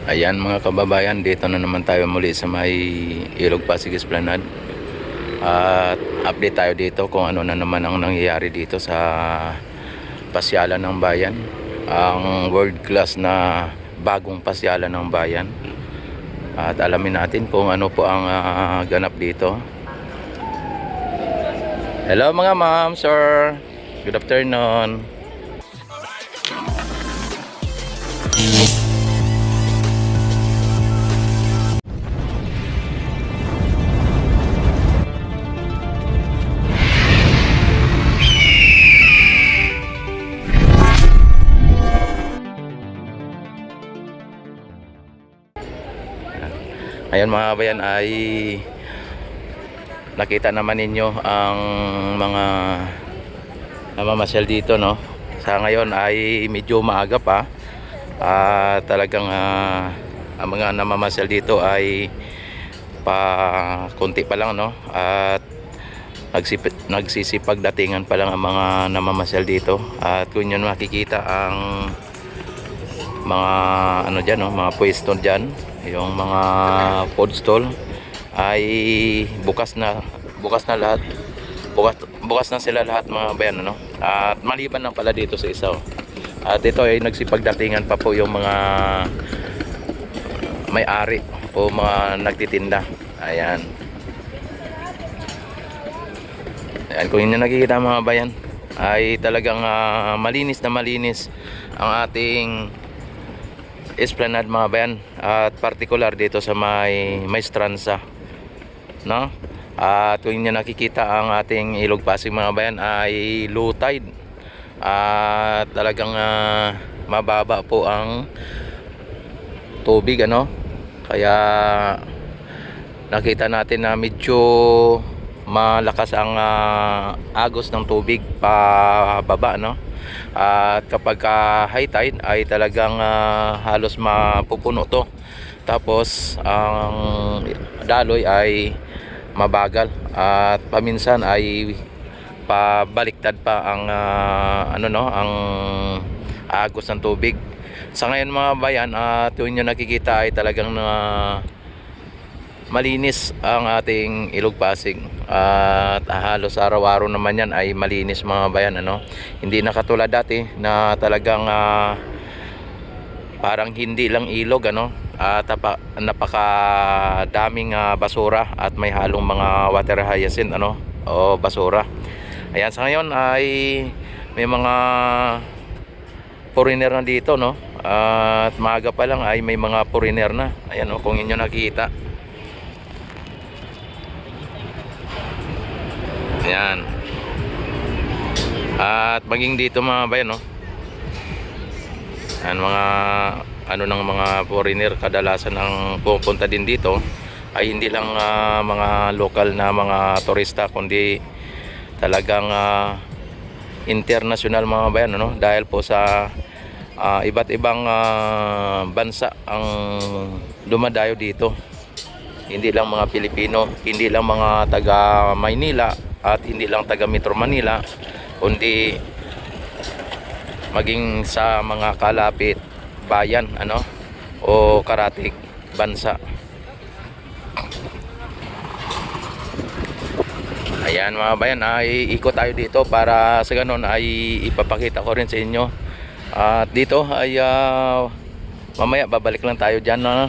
Ayan mga kababayan, dito na naman tayo muli sa may Ilog Pasig Esplanade. At update tayo dito kung ano na naman ang nangyayari dito sa pasyalan ng bayan. Ang world class na bagong pasyalan ng bayan. At alamin natin kung ano po ang ganap dito. Hello mga ma'am, sir. Good afternoon. Ayan mga kabayan, ay nakita naman ninyo ang mga namamasyal dito, no? Sa ngayon ay medyo maaga pa. Talagang ang mga namamasyal dito ay konti pa lang, no? At nagsisipag datingan pa lang ang mga namamasyal dito. At kung nyo makikita ang mga ano dyan, no? Mga pwesto dyan, yung mga food stall ay bukas na lahat. Bukas na sila lahat mga bayan, ano? At maliban lang pala dito sa isa, oh. At ito ay nagsipagdatingan pa po yung mga may-ari o mga nagtitinda. Ayan. Ayan, kung inyo nakikita mga bayan, ay talagang malinis na malinis ang ating Esplanade mga bayan, at particular dito sa may Maestranza, no? At kung inyo nakikita ang ating Ilog Pasig mga bayan ay low tide, at talagang mababa po ang tubig, ano? Kaya nakita natin na medyo malakas ang agos ng tubig pababa, no? At kapag high tide ay talagang halos mapupuno to. Tapos ang daloy ay mabagal, at paminsan ay pabaliktad pa ang ang agos ng tubig. Sa ngayon mga bayan, tuwing nyo nakikita ay talagang malinis ang ating Ilog Pasig, at halos araw-araw naman yan ay malinis mga bayan, ano? Hindi na katulad dati na talagang parang hindi lang ilog, ano? At napakadaming basura at may halong mga water hyacinth, ano? O basura. Ayan, sa ngayon ay may mga foreigner na dito, no? At maaga pa lang ay may mga foreigner na. Ayan, kung inyo nakikita. Ayan. At maging dito mga bayan, no? Ayan, mga ng mga foreigner kadalasan ang pupunta din dito ay hindi lang mga local na mga turista, kundi talagang international mga bayan, no? Dahil po sa iba't ibang bansa ang dumadayo dito. Hindi lang mga Pilipino, hindi lang mga taga Maynila, at hindi lang taga Metro Manila, kundi maging sa mga kalapit bayan, ano, o karatig bansa. Ayan mga bayan, ay ikot tayo dito para sa ganun ay ipapakita ko rin sa inyo. At dito ay mamaya babalik lang tayo dyan, no?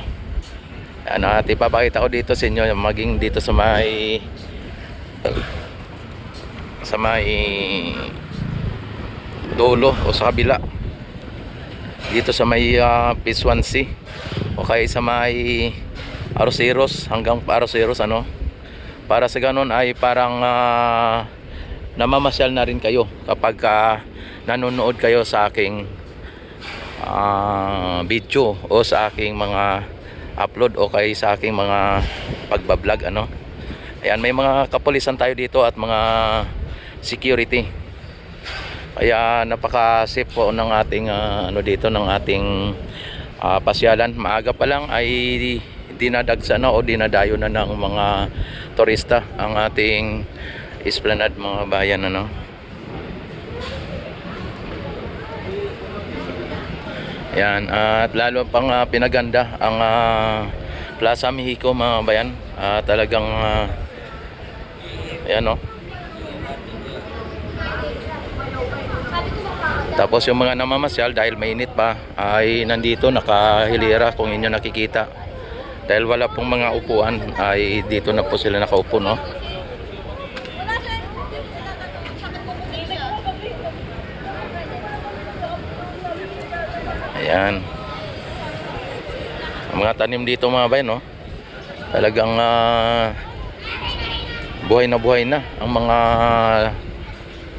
At ipapakita ko dito sa inyo, maging dito sa may dulo o sa kabila, dito sa may P1C o kaya sa may Aroseros, hanggang Aroseros, ano, para sa ganun ay parang namamasyal na rin kayo kapag nanonood kayo sa aking video o sa aking mga upload o kay sa aking mga pagbablog, ano. Ayan, may mga kapulisan tayo dito at mga security, kaya napaka safe po ng ating dito ng ating pasyalan. Maaga pa lang ay dinadagsa na o dinadayo na ng mga turista ang ating Esplanade mga bayan, ano. Ayan, at lalo pang pinaganda ang Plaza Mexico mga bayan. Talagang ayan o. Tapos yung mga namamasyal dahil mainit pa ay nandito nakahilera kung inyo nakikita. Dahil wala pong mga upuan ay dito na po sila nakaupo, no. Ayan. Ang mga tanim dito mga bayan, no. Talagang buhay na ang mga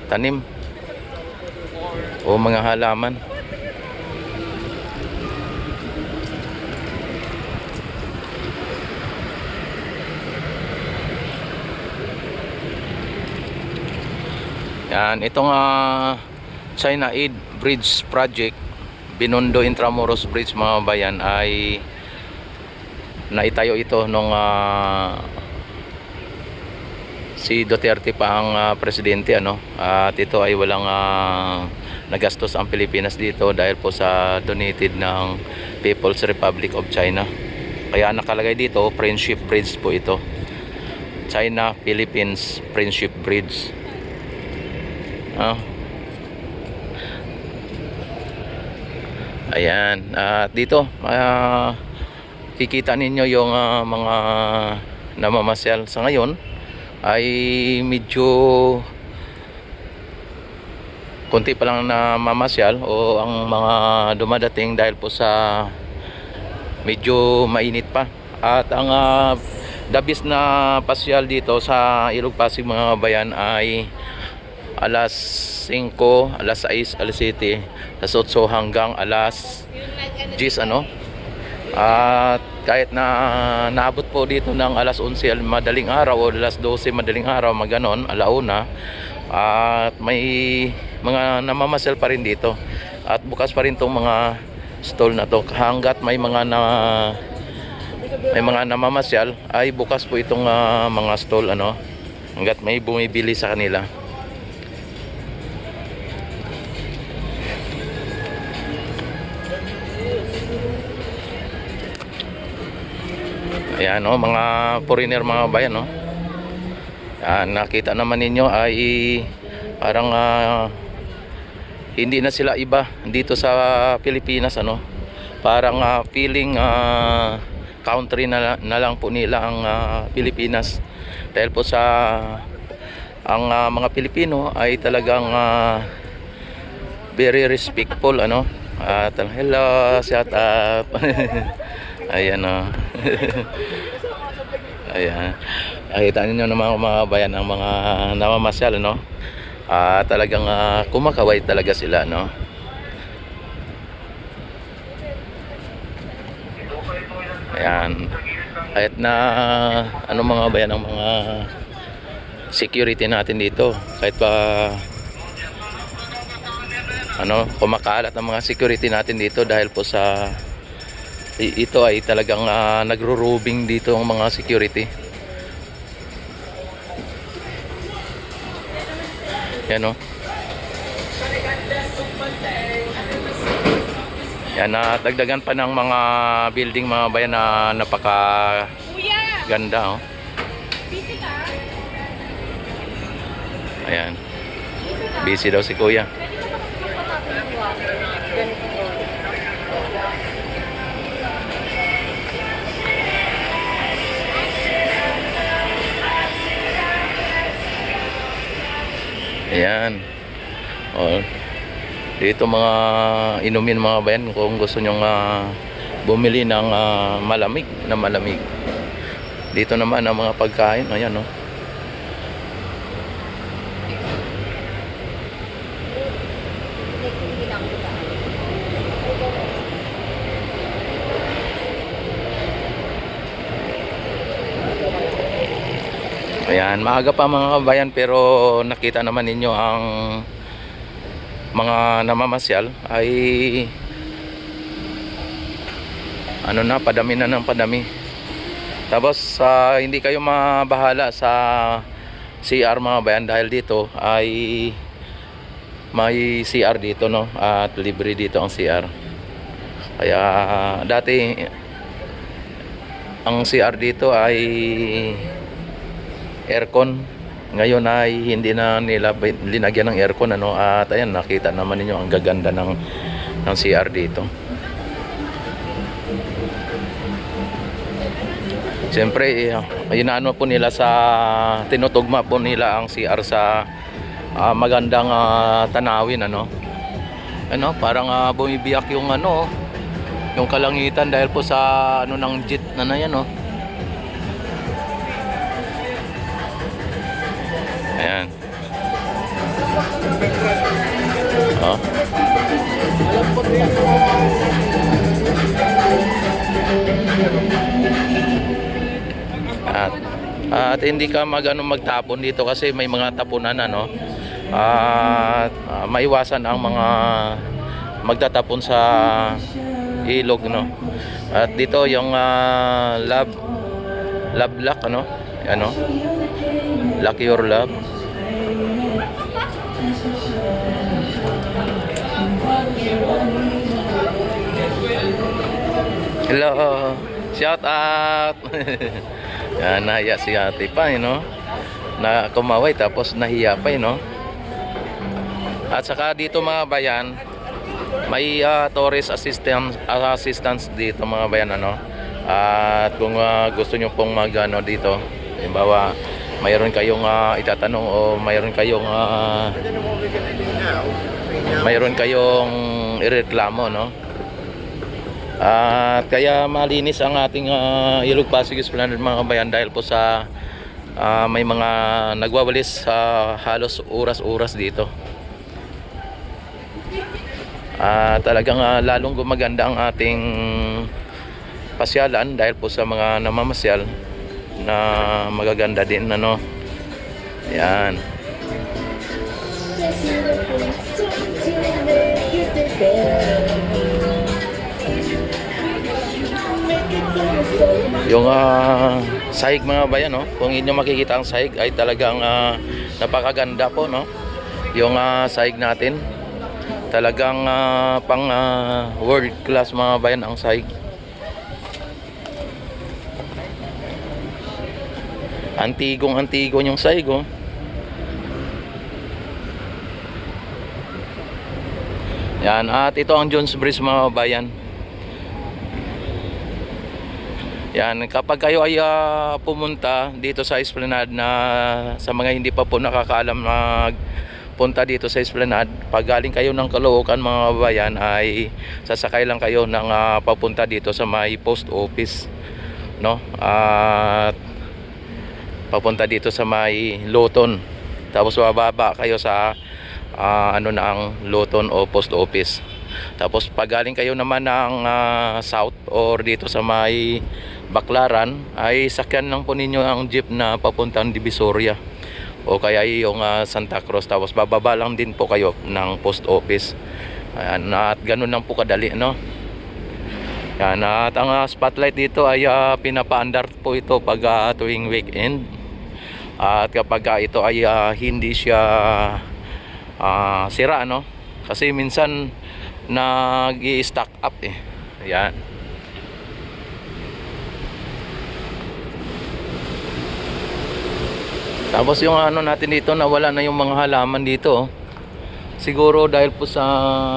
tanim o mga halaman. Yan, itong China Aid Bridge Project, Binondo Intramuros Bridge mga bayan, ay naitayo ito nung si Duterte pa ang presidente, ano. At ito ay walang nagastos ang Pilipinas dito dahil po sa donated ng People's Republic of China. Kaya nakalagay dito Friendship Bridge po ito, China Philippines Friendship Bridge. Ayan, at dito kikita ninyo yung mga namamasyal. Sa ngayon ay medyo konti pa lang namamasyal o ang mga dumadating dahil po sa medyo mainit pa. At ang dabis na pasyal dito sa Ilog Pasig mga bayan ay alas 5, alas 6, alas 7, alas 8 hanggang alas 10, ano. At kahit na naabot po dito ng alas 11 madaling araw o alas 12 madaling araw, maganon, alauna, at may mga namamasyal pa rin dito. At bukas pa rin tong mga stall na to hanggat may mga namamasyal ay bukas po itong mga stall, ano, hanggat may bumibili sa kanila. Ayan, no, mga foreigner mga bayan, no. Ayan, nakita naman ninyo ay parang hindi na sila iba dito sa Pilipinas, ano. Parang feeling country na lang po nila ang Pilipinas dahil po sa ang mga Pilipino ay talagang very respectful, ano. At hello, shout out. Ayan, o. Ayan, nakita niyo naman mga bayan ang mga namamasyal, no. Talagang kumakaway talaga sila, no. Ayan, kahit na ano mga bayan ang mga security natin dito, kahit pa ano, kumakalat ang mga security natin dito dahil po sa ito ay talagang nagro-robing dito ang mga security. Yan, o. Yan, dagdagan pa ng mga building mga bayan na napaka ganda, o. Ayan, busy daw si kuya. Ayan, o, dito mga inumin mga bayan kung gusto nyong bumili ng malamig na malamig. Dito naman ang mga pagkain. Ayan, no. Ayan, maaga pa mga kabayan pero nakita naman ninyo ang mga namamasyal ay ano na, padami na ng padami. Tapos hindi kayo mabahala sa CR mga bayan dahil dito ay may CR dito, no, at libre dito ang CR. Kaya dati ang CR dito ay aircon, ngayon ay hindi na nila linagyan ng aircon, ano. At ayan, nakita naman ninyo ang gaganda ng CR dito. Siyempre, inaano po nila sa tinutugma po nila ang CR sa magandang tanawin, ano. Ano, parang bumibiyak yung ano, yung kalangitan dahil po sa ano ng jet na yan, oh. Ayan. Oh. At hindi ka magtapon dito kasi may mga tapunan, ano. At maiwasan ang mga magtatapon sa ilog, no. At dito yung love lock, ano. Ano? Lock your love. Hello. Shout out. Yan, nahiya si ate pa, no? Na kumaway tapos nahiya pa, no? At saka dito mga bayan, may tourist assistance dito mga bayan, ano. At kung gusto nyo pong magano dito, halimbawa mayroon kayong itatanong o mayroon kayong ireklamo, no. At kaya malinis ang ating Ilog Pasig Esplanade mga bayan dahil po sa may mga nagwawalis halos oras-oras dito. Talagang lalong gumaganda ang ating pasyalan dahil po sa mga namamasyal na magaganda din, ano. Yan. Yung sahig mga bayan, no? Kung inyo makikita ang sahig ay talagang napakaganda po, no? Yung sahig natin talagang pang world class mga bayan ang sahig. Antigong yung sahig, oh. Yan, at ito ang Jones Bridge mga bayan. Yan, kapag kayo ay pumunta dito sa Esplanade, na sa mga hindi pa po nakakaalam punta dito sa Esplanade, pag galing kayo ng Caloocan mga bayan ay sasakay lang kayo ng papunta dito sa may post office, no. At papunta dito sa may Luton, tapos bababa kayo sa ano na ang Luton o post office. Tapos pag galing kayo naman ng south or dito sa may Baclaran ay sakyan lang po ninyo ang jeep na papuntang Divisoria o kaya yung Santa Cruz, tapos bababa lang din po kayo ng post office. Ayan, at ganun lang po kadali, no. Yan, at ang spotlight dito ay pinapaandar po ito pag tuwing weekend. At kapag ito ay hindi siya sira, no, kasi minsan nag-i-stack up, eh. Ayan. Tapos yung ano natin dito, nawala na yung mga halaman dito, oh. Siguro dahil po sa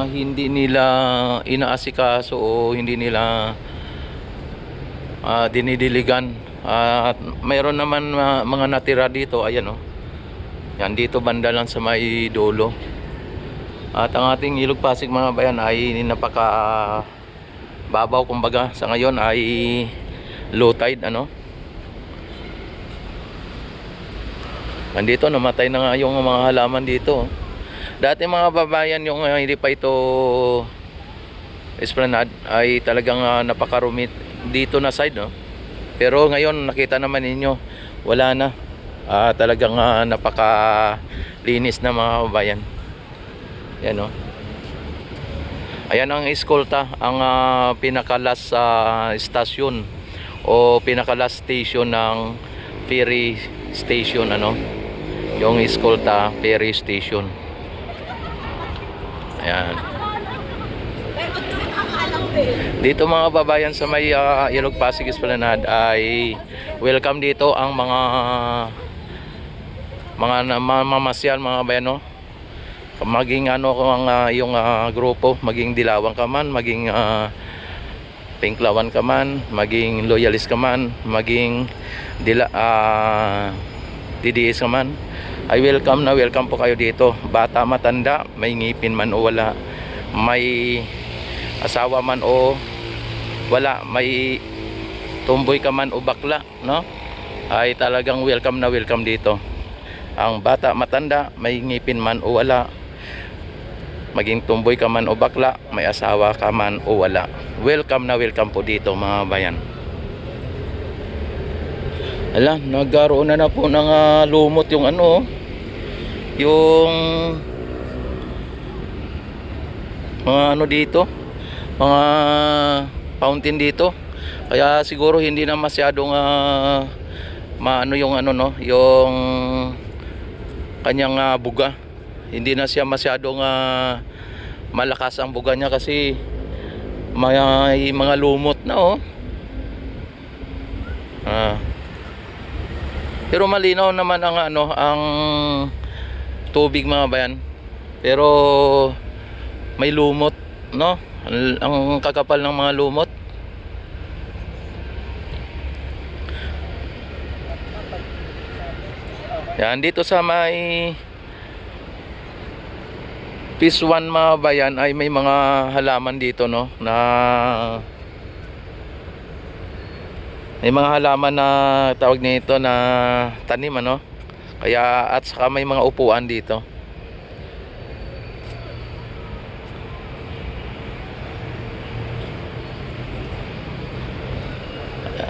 hindi nila inaasikaso o hindi nila dinidiligan. At mayroon naman mga natira dito, ayan, oh. Yan, dito banda lang sa may dulo. At ang ating Ilog Pasig mga bayan ay napaka babaw, kumbaga sa ngayon ay low tide, ano. Nandito namatay na nga yung mga halaman dito. Dati mga babayan, yung hindi pa ito Esplanade ay talagang napakarumi dito na side, no. Pero ngayon nakita naman ninyo, wala na. Talagang napakalinis na mga babayan. Yan, no. Ayan ang eskolta, ang pinakalas station o pinakalas station ng ferry station, ano. Yung eskolta ferry station. Ayan. Dito mga babayan sa may Ilog Pasig Esplanade ay welcome dito ang mga mamasyal mga bayan, no? Maging ano ang yung grupo, maging Dilawan ka man, maging Pinklawan ka man, maging Loyalist ka man, maging DDS ka man, ay welcome po kayo dito. Bata, matanda, may ngipin man o wala, may asawa man o wala, may tumboy ka man o bakla, no? Ay talagang welcome na welcome dito. Ang bata, matanda, may ngipin man o wala, maging tumboy ka man o bakla, may asawa ka man o wala, welcome na welcome po dito mga bayan. Ala, nagkaroon na po ng lumot yung yung mga dito, mga fountain dito. Kaya siguro hindi na masyadong yung yung kanyang buga. Hindi na siya masyadong malakas ang buga niya kasi may mga lumot na pero malinaw naman ang ang tubig mga bayan, pero may lumot, no? Ang kakapal ng mga lumot. Yan, dito sa may Phase 1 mga bayan ay may mga halaman dito, no, na may mga halaman na tawag nito na tanim, kaya at saka may mga upuan dito.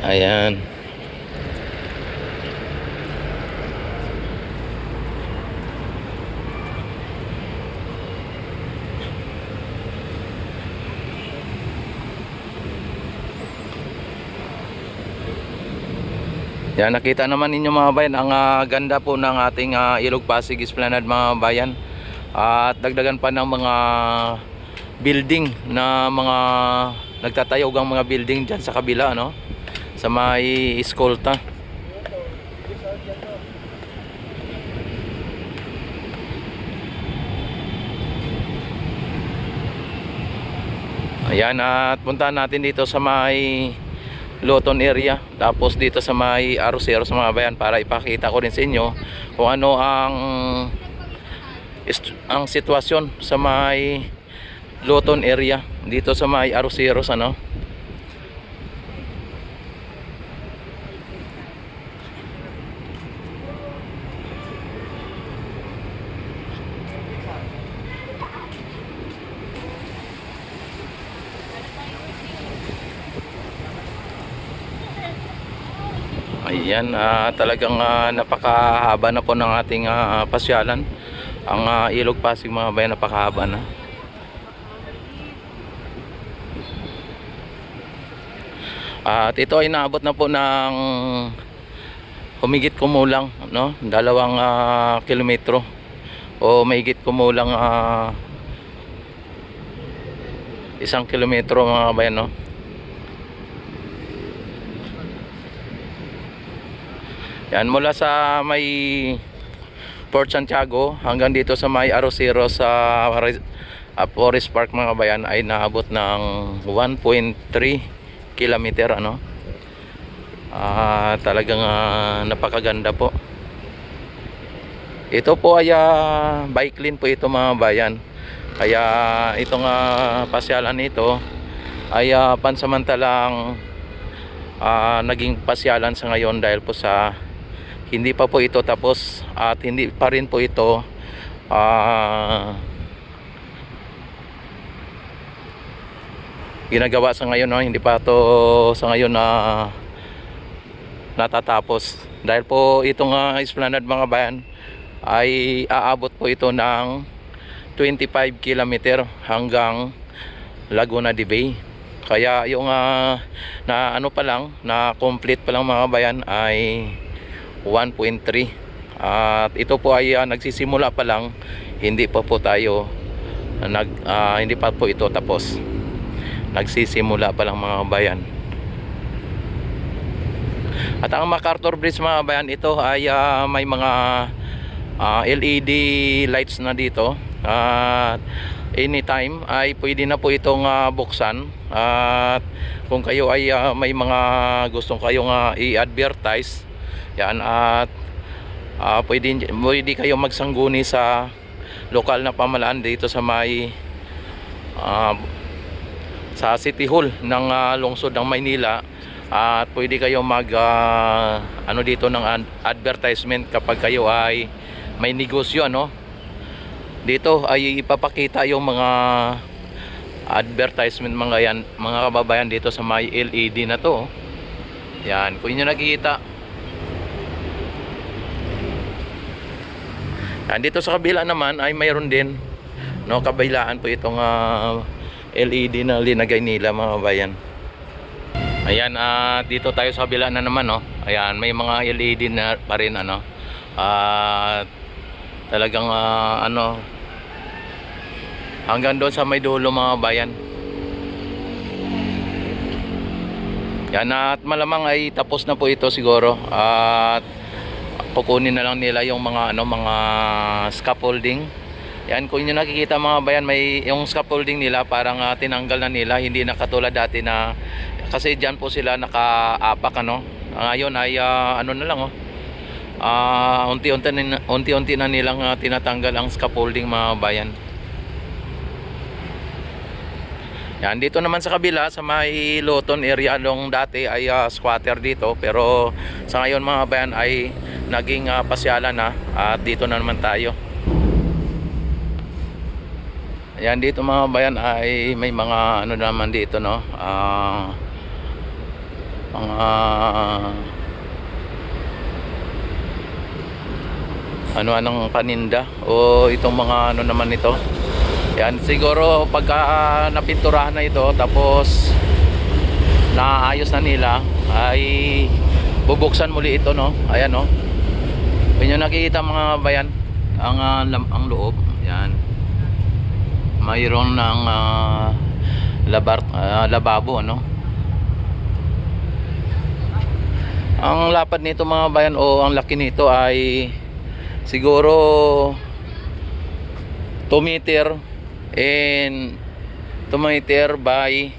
Ayan. Yan, nakita naman ninyo mga bayan ang ganda po ng ating Ilog Pasig Esplanade mga bayan. At dagdagan pa ng mga building na mga nagtatayog ang mga building dyan sa kabila, no? Sa may eskolta. Ayan, at puntahan natin dito sa may Loton area, tapos dito sa may Arroceros mga bayan, para ipakita ko rin sa inyo kung ano ang sitwasyon sa may Loton area dito sa may Arroceros, Ayan, talagang napakahaba na po ng ating pasyalan. Ang Ilog Pasig mga bayan, napakahaba na. At ito ay naabot na po ng humigit kumulang, no? 2 kilometro o mahigit kumulang 1 kilometro mga bayan, no? Yan, mula sa may Port Santiago hanggang dito sa may Arroceros sa Forest Park mga bayan ay naabot ng 1.3 kilometer, talagang napakaganda po. Ito po ay bike lane po ito mga bayan. Kaya itong pasyalan nito ay pansamantalang naging pasyalan sa ngayon dahil po sa hindi pa po ito tapos at hindi pa rin po ito ginagawa sa ngayon, hindi pa ito sa ngayon natatapos dahil po itong Esplanade mga bayan ay aabot po ito ng 25 kilometer hanggang Laguna de Bay. Kaya yung na complete pa lang mga bayan ay 1.3. At ito po ay nagsisimula pa lang, hindi pa po tayo hindi pa po ito tapos. nagsisimula pa lang mga kabayan. At ang MacArthur Bridge mga kabayan, ito ay may mga LED lights na dito. At anytime ay pwede na po itong buksan. At kung kayo ay may mga gustong kayong i-advertise, yan, at pwede kayo magsangguni sa lokal na pamahalaan dito sa may sa City Hall ng lungsod ng Maynila. At pwede kayo mag dito ng advertisement kapag kayo ay may negosyo, ano. Dito ay ipapakita yung mga advertisement mga yan, mga kababayan, dito sa may LED na to. Yan, kung inyo nakikita. Yan, dito sa kabila naman ay mayroon din, no, kabilaan po itong LED na linagay nila mga kababayan. Ayan, dito tayo sa kabila na naman, no. Ayan, may mga LED na pa rin, ano. Talagang hanggang doon sa may dulo mga bayan. Yan, at malamang ay tapos na po ito siguro. At kukunin na lang nila yung mga mga scaffolding. Yan, kung inyo nakikita mga bayan, may yung scaffolding nila parang tinanggal na nila, hindi na katulad dati na kasi diyan po sila nakaapak, ano. Ngayon ay na lang, unti-unti na nilang tinatanggal ang scaffolding mga bayan. Yan, dito naman sa kabila sa may Loton area, nung dati ay squatter dito, pero sa ngayon mga bayan ay naging pasyalan na, at dito na naman tayo. Ayan, dito mga bayan ay may mga naman dito, no, mga anong paninda o itong mga naman ito. Yan, siguro pagka napinturahan na ito tapos naayos na nila ay bubuksan muli ito, no. Ayan, no, kung nyo nakikita mga bayan ang loob. Yan, mayroon ng lababo, ano. Ang lapad nito mga bayan, o ang laki nito ay siguro 2 meter and 2 meter by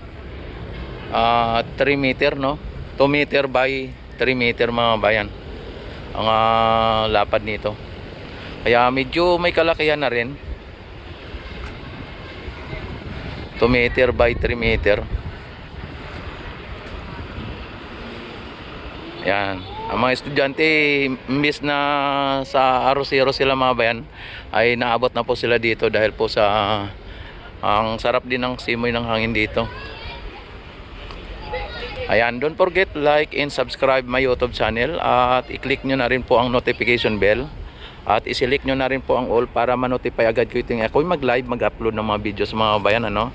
3 meter, no. 2 meter by 3 meter mga bayan ang lapad nito, kaya medyo may kalakihan na rin. 2 meter by 3 meter. Yan, ang mga estudyante, imbis na sa arosero sila mga bayan, ay naabot na po sila dito dahil po sa ang sarap din ng simoy ng hangin dito. Ayan, don't forget like and subscribe my YouTube channel, at i-click nyo na rin po ang notification bell, at i-select nyo na rin po ang all para ma-notify agad ko yung ako'y mag-live, mag-upload ng mga videos mga bayan, ano.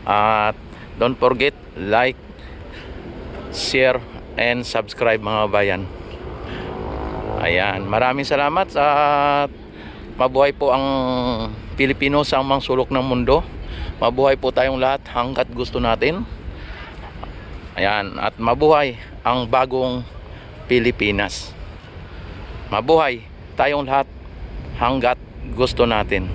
At don't forget like, share and subscribe mga bayan. Ayan, maraming salamat, at mabuhay po ang Pilipino sa mga sulok ng mundo. Mabuhay po tayong lahat hanggat gusto natin. Ayan, at mabuhay ang bagong Pilipinas. Mabuhay tayong lahat hanggat gusto natin.